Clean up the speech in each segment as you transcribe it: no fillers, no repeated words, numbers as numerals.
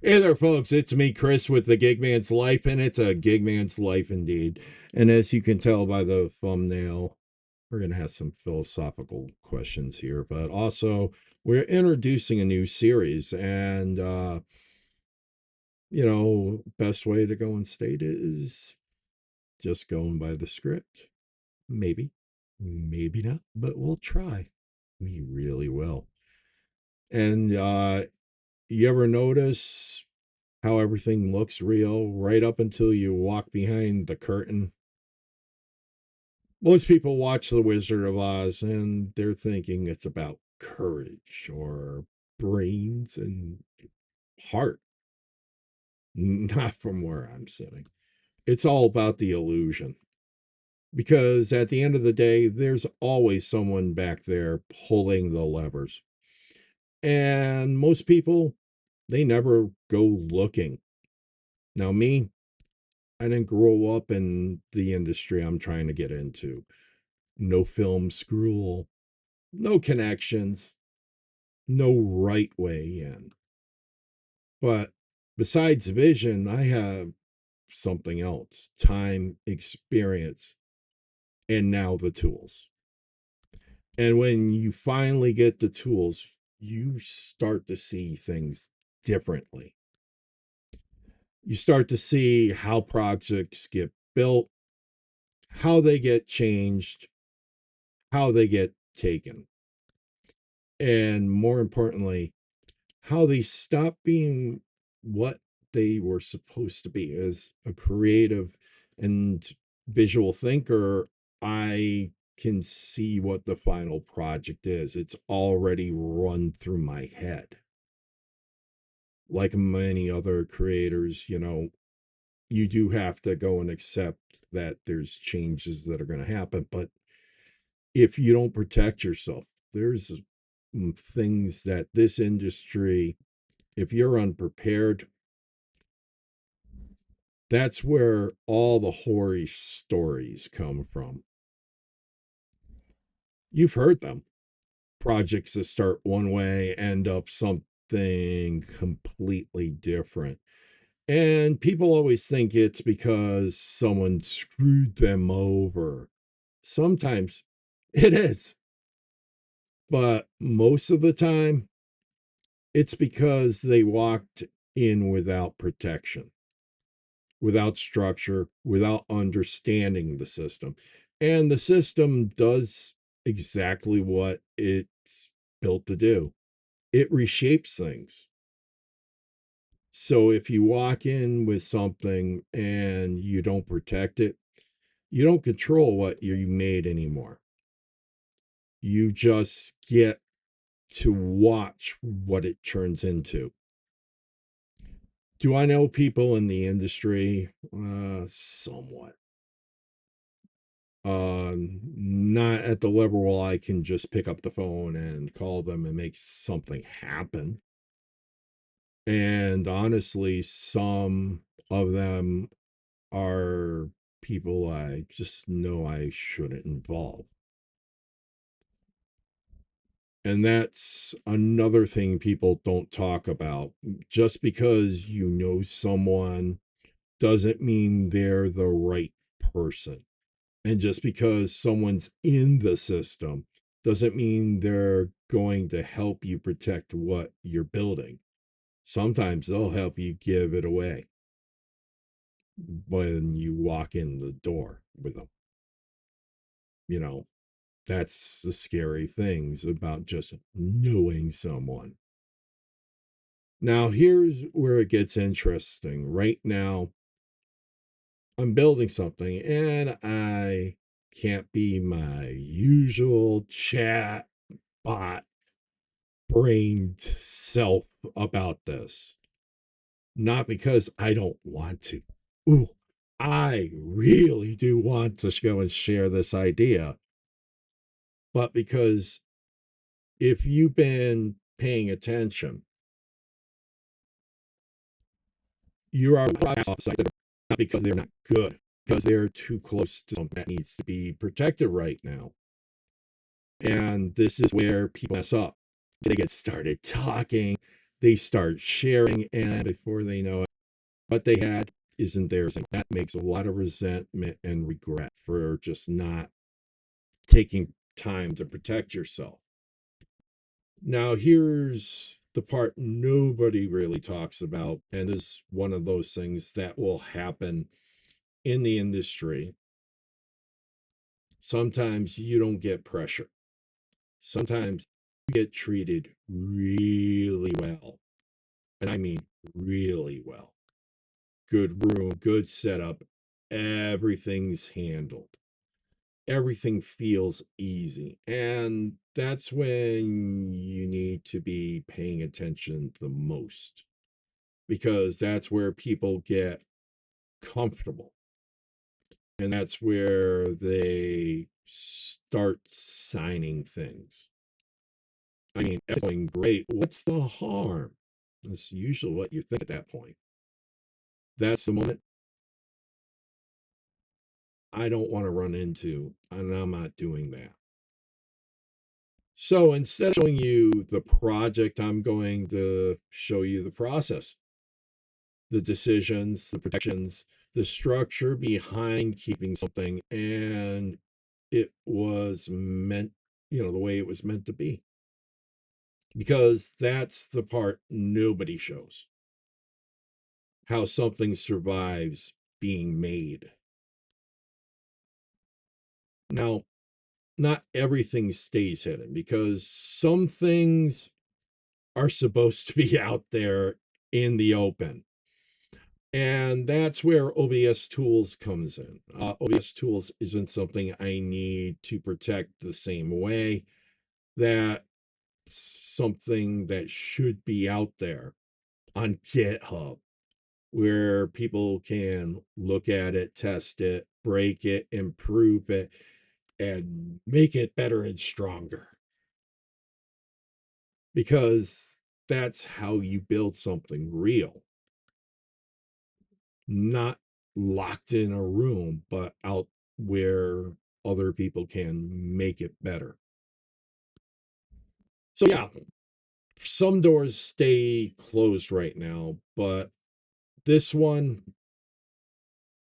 Hey there, folks. It's me, Chris, with the Gig Man's Life, and it's a Gig Man's Life indeed. And as you can tell by the thumbnail, we're going to have some philosophical questions here, but also we're introducing a new series. And, best way to go and state it is just going by the script. Maybe, maybe not, but we'll try. We really will. And you ever notice how everything looks real right up until you walk behind the curtain? Most people watch The Wizard of Oz and they're thinking it's about courage or brains and heart. Not from where I'm sitting. It's all about the illusion. Because at the end of the day, there's always someone back there pulling the levers. And most people, they never go looking. Now, me, I didn't grow up in the industry I'm trying to get into. No film school, no connections, no right way in. But besides vision, I have something else: time, experience, and now the tools. And when you finally get the tools, you start to see things differently. You start to see how projects get built, how they get changed, how they get taken, and more importantly, how they stop being what they were supposed to be. As a creative and visual thinker, I can see what the final project is. It's already run through my head. Like many other creators, you do have to go and accept that there's changes that are going to happen. But if you don't protect yourself, there's things that this industry, if you're unprepared, that's where all the hoary stories come from. You've heard them. Projects that start one way end up something completely different. And people always think it's because someone screwed them over. Sometimes it is, but most of the time, it's because they walked in without protection, without structure, without understanding the system. And the system does exactly what it's built to do: it reshapes things. So if you walk in with something and you don't protect it, you don't control what you made anymore. You just get to watch what it turns into. Do I know people in the industry? Somewhat. Not at the level where I can just pick up the phone and call them and make something happen. And honestly, some of them are people I just know I shouldn't involve. And that's another thing people don't talk about. Just because you know someone doesn't mean they're the right person. And just because someone's in the system doesn't mean they're going to help you protect what you're building. Sometimes they'll help you give it away when you walk in the door with them. You know, that's the scary things about just knowing someone. Now, here's where it gets interesting. Right now, I'm building something and I can't be my usual chat bot brained self about this. Not because I don't want to. Ooh, I really do want to go and share this idea, but because if you've been paying attention, you are not because they're not good, because they're too close to something that needs to be protected right now. And this is where people mess up. They get started talking, They start sharing, and before they know it, what they had isn't theirs. And that makes a lot of resentment and regret for just not taking time to protect yourself. Now, here's the part nobody really talks about, and is one of those things that will happen in the industry. Sometimes you don't get pressure. Sometimes you get treated really well. And I mean really well. Good room, good setup. Everything's handled. Everything feels easy. And that's when you need to be paying attention the most, because that's where people get comfortable. And that's where they start signing things. I mean, everything's going great. What's the harm? That's usually what you think at that point. That's the moment I don't want to run into, and I'm not doing that. So instead of showing you the project, I'm going to show you the process, the decisions, the protections, the structure behind keeping something, and it was meant, the way it was meant to be. Because that's the part nobody shows, how something survives being made. Now, not everything stays hidden, because some things are supposed to be out there in the open. And that's where OBS Tools comes in. OBS Tools isn't something I need to protect the same way. That's something that should be out there on GitHub, where people can look at it, test it, break it, improve it, and make it better and stronger. Because that's how you build something real. Not locked in a room, but out where other people can make it better. So yeah, some doors stay closed right now, but this one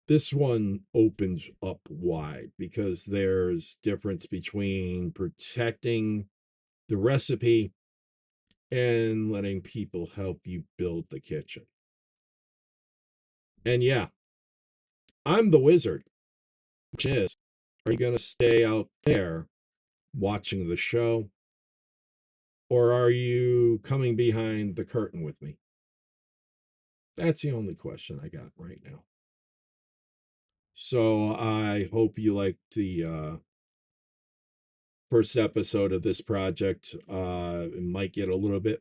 this one opens up wide, because there's difference between protecting the recipe and letting people help you build the kitchen. And yeah, I'm the wizard. Which is, are you going to stay out there watching the show, or are you coming behind the curtain with me? That's the only question I got right now. So I hope you liked the first episode of this project. It might get a little bit